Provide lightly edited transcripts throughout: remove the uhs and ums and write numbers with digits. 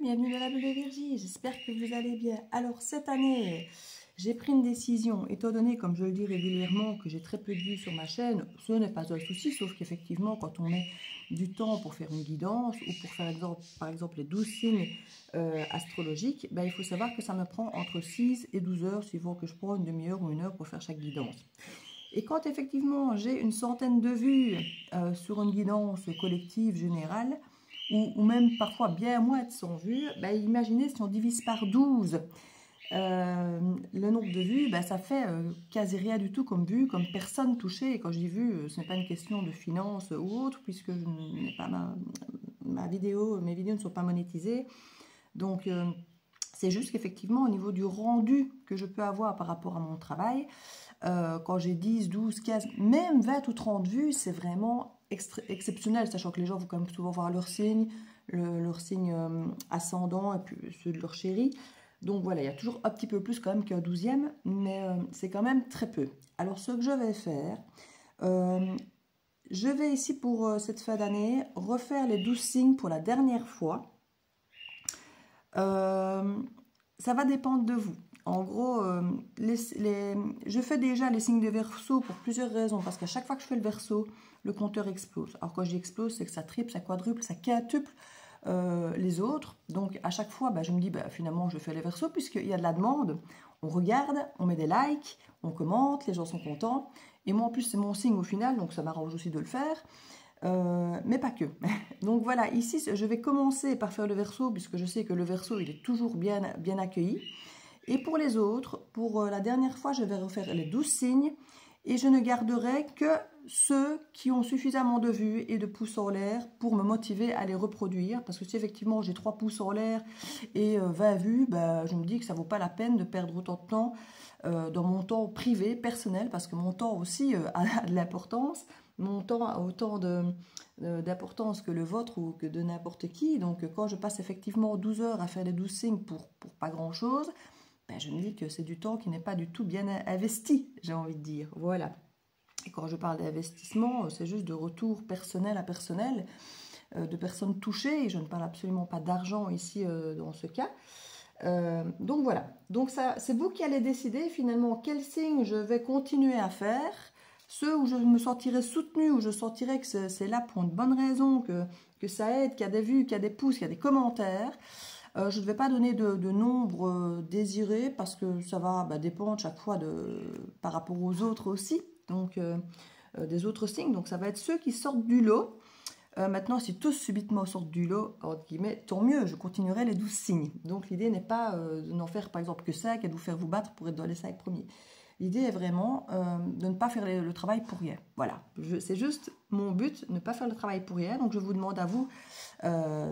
bienvenue dans la bulle de Virgie, j'espère que vous allez bien. Alors cette année, j'ai pris une décision, étant donné, comme je le dis régulièrement, que j'ai très peu de vues sur ma chaîne, ce n'est pas un souci, sauf qu'effectivement, quand on met du temps pour faire une guidance ou pour faire par exemple les 12 signes astrologiques, ben, il faut savoir que ça me prend entre 6 et 12 heures, suivant que je prends une demi-heure ou une heure pour faire chaque guidance. Et quand effectivement j'ai une centaine de vues sur une guidance collective générale, ou même parfois bien moins de 100 vues, ben imaginez si on divise par 12 le nombre de vues, ben ça fait quasi rien du tout comme vue, comme personne touchée. Et quand je dis vue, ce n'est pas une question de finance ou autre, puisque je n'ai pas mes vidéos ne sont pas monétisées. Donc c'est juste qu'effectivement au niveau du rendu que je peux avoir par rapport à mon travail, quand j'ai 10, 12, 15, même 20 ou 30 vues, c'est vraiment exceptionnel, sachant que les gens vont quand même souvent voir leur signe, ascendant et puis ceux de leur chéri. Donc voilà, il y a toujours un petit peu plus quand même qu'un 12e, mais c'est quand même très peu. Alors ce que je vais faire, je vais ici pour cette fin d'année refaire les 12 signes pour la dernière fois. Ça va dépendre de vous. En gros, je fais déjà les signes de Verseau pour plusieurs raisons. Parce qu'à chaque fois que je fais le Verseau, le compteur explose. Alors quand je dis explose, c'est que ça triple, ça quadruple, ça quintuple les autres. Donc à chaque fois, je me dis, finalement, je fais les Verseaux puisqu'il y a de la demande. On regarde, on met des likes, on commente, les gens sont contents. Et moi, en plus, c'est mon signe au final, donc ça m'arrange aussi de le faire. Mais pas que. Donc voilà, ici, je vais commencer par faire le Verseau, puisque je sais que le Verseau, il est toujours bien accueilli. Et pour les autres, pour la dernière fois, je vais refaire les 12 signes, et je ne garderai que ceux qui ont suffisamment de vues et de pouces en l'air pour me motiver à les reproduire. Parce que si effectivement j'ai 3 pouces en l'air et 20 vues, je me dis que ça ne vaut pas la peine de perdre autant de temps dans mon temps privé, personnel, parce que mon temps aussi a de l'importance. Mon temps a autant d'importance que le vôtre ou que de n'importe qui. Donc quand je passe effectivement 12 heures à faire les 12 signes pour pas grand-chose, je me dis que c'est du temps qui n'est pas du tout bien investi, j'ai envie de dire. Voilà. Et quand je parle d'investissement, c'est juste de retour personnel à personnel, de personnes touchées. Et je ne parle absolument pas d'argent ici dans ce cas. Donc voilà. Donc ça, c'est vous qui allez décider finalement quel signe je vais continuer à faire. Ceux où je me sentirai soutenue, où je sentirai que c'est là pour une bonne raison, que ça aide, qu'il y a des vues, qu'il y a des pouces, qu'il y a des commentaires. Je ne vais pas donner de nombre désiré parce que ça va dépendre chaque fois par rapport aux autres aussi, donc des autres signes. Donc ça va être ceux qui sortent du lot. Maintenant, si tous subitement sortent du lot, entre guillemets, tant mieux, je continuerai les 12 signes. Donc l'idée n'est pas de n'en faire par exemple que 5 et de vous faire vous battre pour être dans les 5 premiers. L'idée est vraiment de ne pas faire le travail pour rien. Voilà, c'est juste mon but, ne pas faire le travail pour rien. Donc je vous demande à vous,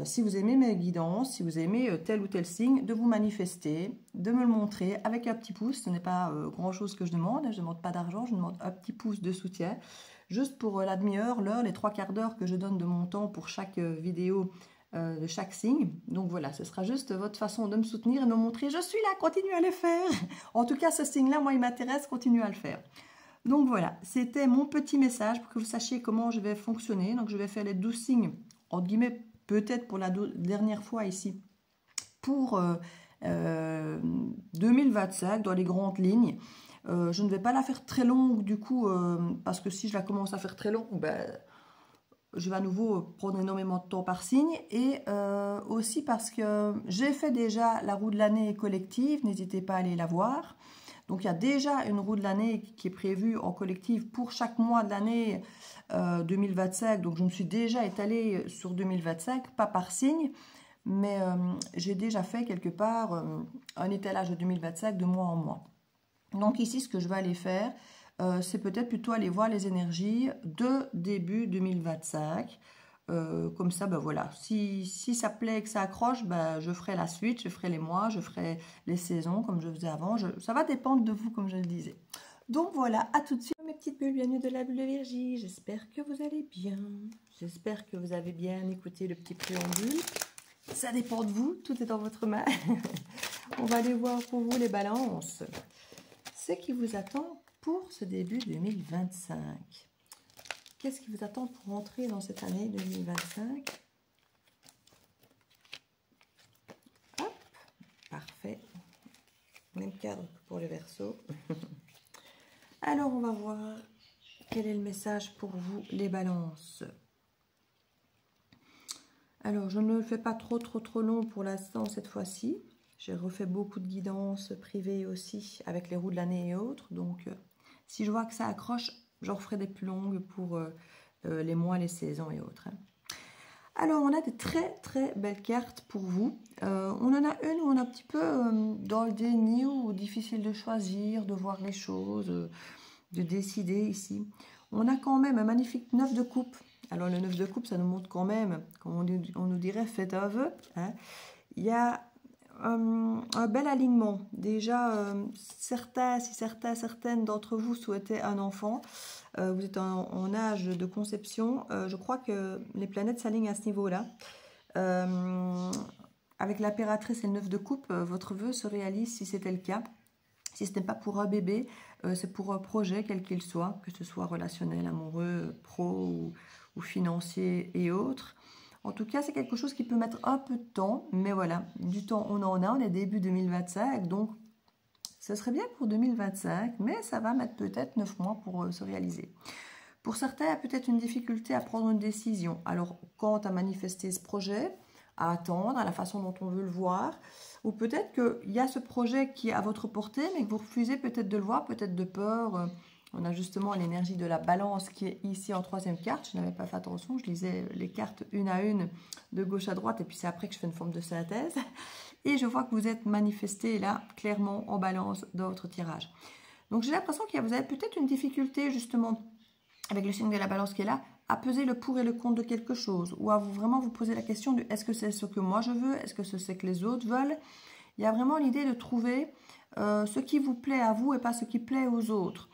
si vous aimez mes guidances, si vous aimez tel ou tel signe, de vous manifester, de me le montrer avec un petit pouce. Ce n'est pas grand-chose que je demande, je ne demande pas d'argent, je demande un petit pouce de soutien. Juste pour la demi-heure, l'heure, les 3/4 d'heure que je donne de mon temps pour chaque vidéo de chaque signe. Donc voilà, ce sera juste votre façon de me soutenir et de me montrer, je suis là, continue à le faire. En tout cas, ce signe-là, moi, il m'intéresse, continue à le faire. Donc voilà, c'était mon petit message pour que vous sachiez comment je vais fonctionner. Donc je vais faire les 12 signes, entre guillemets, peut-être pour la dernière fois ici, pour 2025, dans les grandes lignes. Je ne vais pas la faire très longue du coup, parce que si je la commence à faire très longue, je vais à nouveau prendre énormément de temps par signe. Et aussi parce que j'ai fait déjà la roue de l'année collective, n'hésitez pas à aller la voir. Donc il y a déjà une roue de l'année qui est prévue en collective pour chaque mois de l'année 2025. Donc je me suis déjà étalée sur 2025, pas par signe. Mais j'ai déjà fait quelque part un étalage de 2025 de mois en mois. Donc ici, ce que je vais aller faire, c'est peut-être plutôt aller voir les énergies de début 2025. Comme ça, voilà, si ça plaît, que ça accroche, je ferai la suite, je ferai les mois, je ferai les saisons comme je faisais avant. Ça va dépendre de vous, comme je le disais. Donc voilà, à tout de suite mes petites bulles, bienvenue de la bulle de Virgie. J'espère que vous allez bien. J'espère que vous avez bien écouté le petit préambule. Ça dépend de vous, tout est dans votre main. On va aller voir pour vous les balances. Ce qui vous attend pour ce début 2025. Qu'est-ce qui vous attend pour entrer dans cette année 2025? Parfait. Même cadre que pour le Verseau. Alors, on va voir quel est le message pour vous, les balances. Alors, je ne le fais pas trop long pour l'instant cette fois-ci. J'ai refait beaucoup de guidances privées aussi avec les roues de l'année et autres. Donc, si je vois que ça accroche, j'en referai des plus longues pour les mois, les saisons et autres. Alors, on a des très belles cartes pour vous. On en a une où on est un petit peu dans le déni ou difficile de choisir, de voir les choses, de décider ici. On a quand même un magnifique 9 de coupe. Alors, le 9 de coupe, ça nous montre quand même, comme on nous dirait, faites un vœu. Hein. Il y a un bel alignement. Déjà, certaines d'entre vous souhaitaient un enfant. Vous êtes en âge de conception. Je crois que les planètes s'alignent à ce niveau-là. Avec l'impératrice et le 9 de coupe, votre vœu se réalise si c'était le cas. Si ce n'est pas pour un bébé, c'est pour un projet, quel qu'il soit, que ce soit relationnel, amoureux, pro ou financier et autres. En tout cas, c'est quelque chose qui peut mettre un peu de temps, mais voilà, du temps on en a, on est début 2025, donc ce serait bien pour 2025, mais ça va mettre peut-être 9 mois pour se réaliser. Pour certains, il y a peut-être une difficulté à prendre une décision. Alors, quant à manifester ce projet, à attendre, à la façon dont on veut le voir, ou peut-être qu'il y a ce projet qui est à votre portée, mais que vous refusez peut-être de le voir, peut-être de peur. On a justement l'énergie de la balance qui est ici en troisième carte. Je n'avais pas fait attention, je lisais les cartes une à une de gauche à droite et puis c'est après que je fais une forme de synthèse. Et je vois que vous êtes manifesté là clairement en balance dans votre tirage. Donc j'ai l'impression que vous avez peut-être une difficulté justement avec le signe de la balance qui est là à peser le pour et le contre de quelque chose ou à vraiment vous poser la question de est-ce que c'est ce que moi je veux, est-ce que c'est ce que les autres veulent. Il y a vraiment l'idée de trouver ce qui vous plaît à vous et pas ce qui plaît aux autres.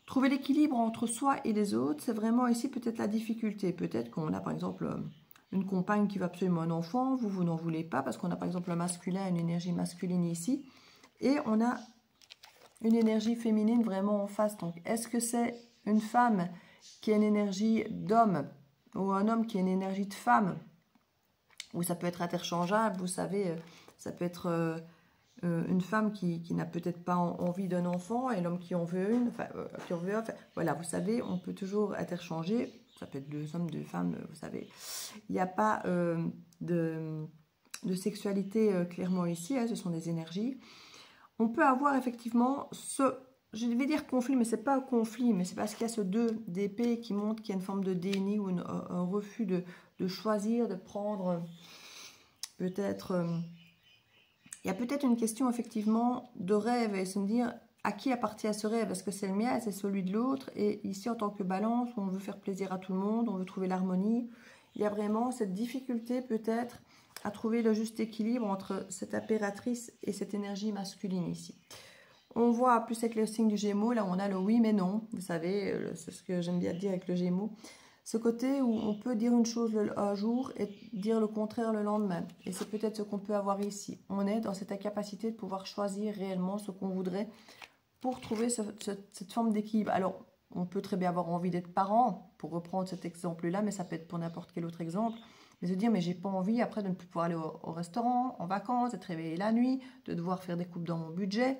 Trouver l'équilibre entre soi et les autres, c'est vraiment ici peut-être la difficulté. Peut-être qu'on a par exemple une compagne qui veut absolument un enfant, vous n'en voulez pas parce qu'on a par exemple un masculin, une énergie masculine ici, et on a une énergie féminine vraiment en face. Donc est-ce que c'est une femme qui a une énergie d'homme ou un homme qui a une énergie de femme, ou ça peut être interchangeable, vous savez, ça peut être une femme qui n'a peut-être pas envie d'un enfant et l'homme qui en veut une, voilà, vous savez, on peut toujours interchanger, ça peut être deux hommes, deux femmes, vous savez. Il n'y a pas de sexualité clairement ici, hein, ce sont des énergies. On peut avoir effectivement je vais dire conflit, mais ce n'est pas un conflit, mais c'est parce qu'il y a ce 2 d'épée qui montre qu'il y a une forme de déni ou un refus de choisir, de prendre peut-être... il y a peut-être une question effectivement de rêve et se dire à qui appartient ce rêve, est-ce que c'est le mien, c'est celui de l'autre, et ici en tant que balance, on veut faire plaisir à tout le monde, on veut trouver l'harmonie, il y a vraiment cette difficulté peut-être à trouver le juste équilibre entre cette impératrice et cette énergie masculine ici. On voit plus avec le signe du Gémeaux, là on a le oui mais non, vous savez, c'est ce que j'aime bien dire avec le Gémeaux. Ce côté où on peut dire une chose un jour et dire le contraire le lendemain. Et c'est peut-être ce qu'on peut avoir ici. On est dans cette incapacité de pouvoir choisir réellement ce qu'on voudrait pour trouver cette forme d'équilibre. Alors, on peut très bien avoir envie d'être parent, pour reprendre cet exemple-là, mais ça peut être pour n'importe quel autre exemple. Mais se dire, mais j'ai pas envie après de ne plus pouvoir aller au restaurant, en vacances, d'être réveillé la nuit, de devoir faire des coupes dans mon budget.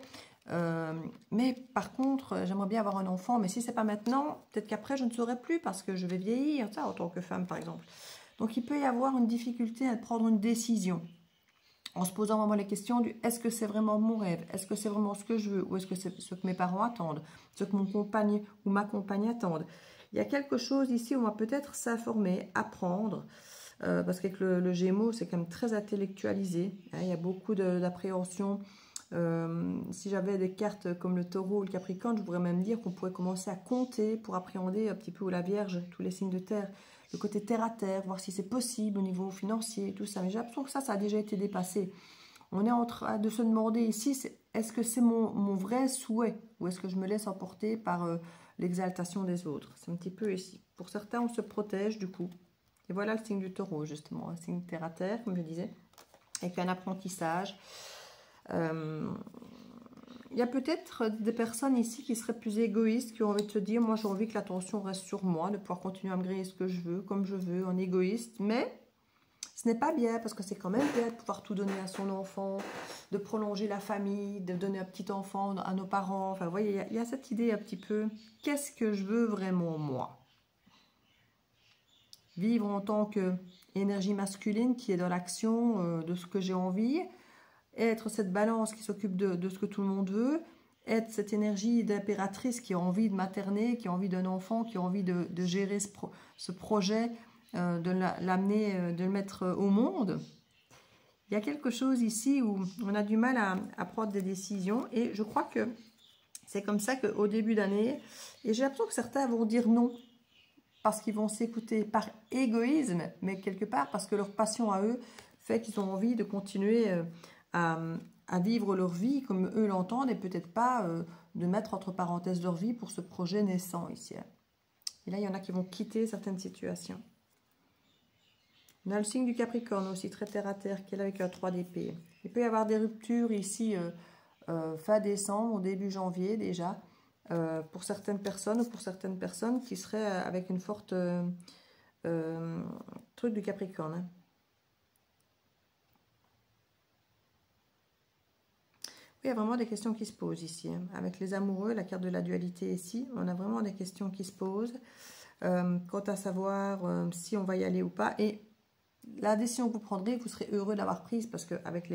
Mais par contre, j'aimerais bien avoir un enfant, mais si c'est pas maintenant, peut-être qu'après je ne saurai plus parce que je vais vieillir, ça en tant que femme par exemple. Donc il peut y avoir une difficulté à prendre une décision en se posant vraiment les questions du est-ce que c'est vraiment mon rêve, est-ce que c'est vraiment ce que je veux, ou est-ce que c'est ce que mes parents attendent, ce que mon compagne ou ma compagne attendent. Il y a quelque chose ici où on va peut-être s'informer, apprendre, parce qu'avec le Gémeaux c'est quand même très intellectualisé, hein, il y a beaucoup d'appréhension. Si j'avais des cartes comme le Taureau ou le Capricorne, je pourrais même dire qu'on pourrait commencer à compter pour appréhender un petit peu, ou la Vierge, tous les signes de terre, le côté terre à terre, voir si c'est possible au niveau financier, tout ça. Mais j'ai l'impression que ça a déjà été dépassé. On est en train de se demander ici, est-ce que c'est mon vrai souhait ou est-ce que je me laisse emporter par l'exaltation des autres? C'est un petit peu ici. Pour certains, on se protège du coup. Et voilà le signe du Taureau, justement, un signe terre à terre, comme je disais, avec un apprentissage. Il y a peut-être des personnes ici qui seraient plus égoïstes, qui ont envie de se dire, moi j'ai envie que l'attention reste sur moi, de pouvoir continuer à me griller ce que je veux, comme je veux, en égoïste, mais Ce n'est pas bien parce que c'est quand même bien de pouvoir tout donner à son enfant, de prolonger la famille, de donner un petit enfant à nos parents. Enfin, vous voyez, il y a cette idée un petit peu, qu'est-ce que je veux vraiment moi? Vivre en tant qu'énergie masculine qui est dans l'action de ce que j'ai envie, être cette balance qui s'occupe de ce que tout le monde veut, être cette énergie d'impératrice qui a envie de materner, qui a envie d'un enfant, qui a envie de gérer ce projet, de l'amener, de le mettre au monde. Il y a quelque chose ici où on a du mal à prendre des décisions et je crois que c'est comme ça qu'au début d'année, et j'ai l'impression que certains vont dire non parce qu'ils vont s'écouter par égoïsme, mais quelque part parce que leur passion à eux fait qu'ils ont envie de continuer à vivre leur vie comme eux l'entendent et peut-être pas de mettre entre parenthèses leur vie pour ce projet naissant ici. Et là, il y en a qui vont quitter certaines situations. On a le signe du Capricorne aussi, très terre à terre, qui est là avec un 3 d'épée. Il peut y avoir des ruptures ici fin décembre, au début janvier déjà, pour certaines personnes ou pour certaines personnes qui seraient avec une forte truc du Capricorne. Hein. Il y a vraiment des questions qui se posent ici. Hein. Avec les amoureux, la carte de la dualité ici, on a vraiment des questions qui se posent quant à savoir si on va y aller ou pas. Et la décision que vous prendrez, vous serez heureux d'avoir prise parce qu'avec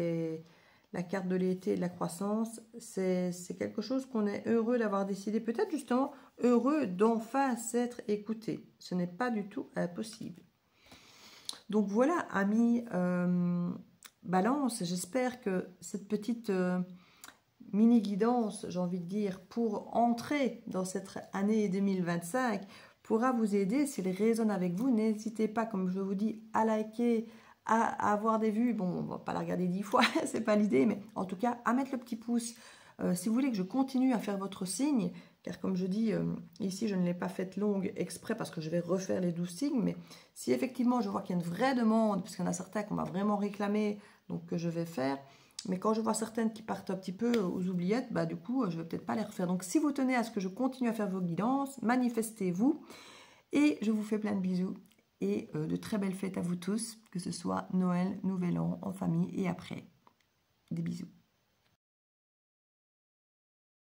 la carte de l'été et de la croissance, c'est quelque chose qu'on est heureux d'avoir décidé. Peut-être justement heureux d'enfin s'être écouté. Ce n'est pas du tout impossible. Donc voilà, amis Balance, j'espère que cette petite mini-guidance, j'ai envie de dire, pour entrer dans cette année 2025, pourra vous aider. S'il résonne avec vous, n'hésitez pas, comme je vous dis, à liker, à avoir des vues. Bon, on ne va pas la regarder 10 fois, c'est pas l'idée, mais en tout cas, à mettre le petit pouce. Si vous voulez que je continue à faire votre signe, car comme je dis, ici, je ne l'ai pas faite longue exprès parce que je vais refaire les 12 signes, mais si effectivement, je vois qu'il y a une vraie demande, parce qu'il y en a certains qu'on m'a vraiment réclamé, donc que je vais faire, mais quand je vois certaines qui partent un petit peu aux oubliettes, bah du coup, je ne vais peut-être pas les refaire. Donc, si vous tenez à ce que je continue à faire vos guidances, manifestez-vous. Et je vous fais plein de bisous. Et de très belles fêtes à vous tous, que ce soit Noël, Nouvel An, en famille et après. Des bisous.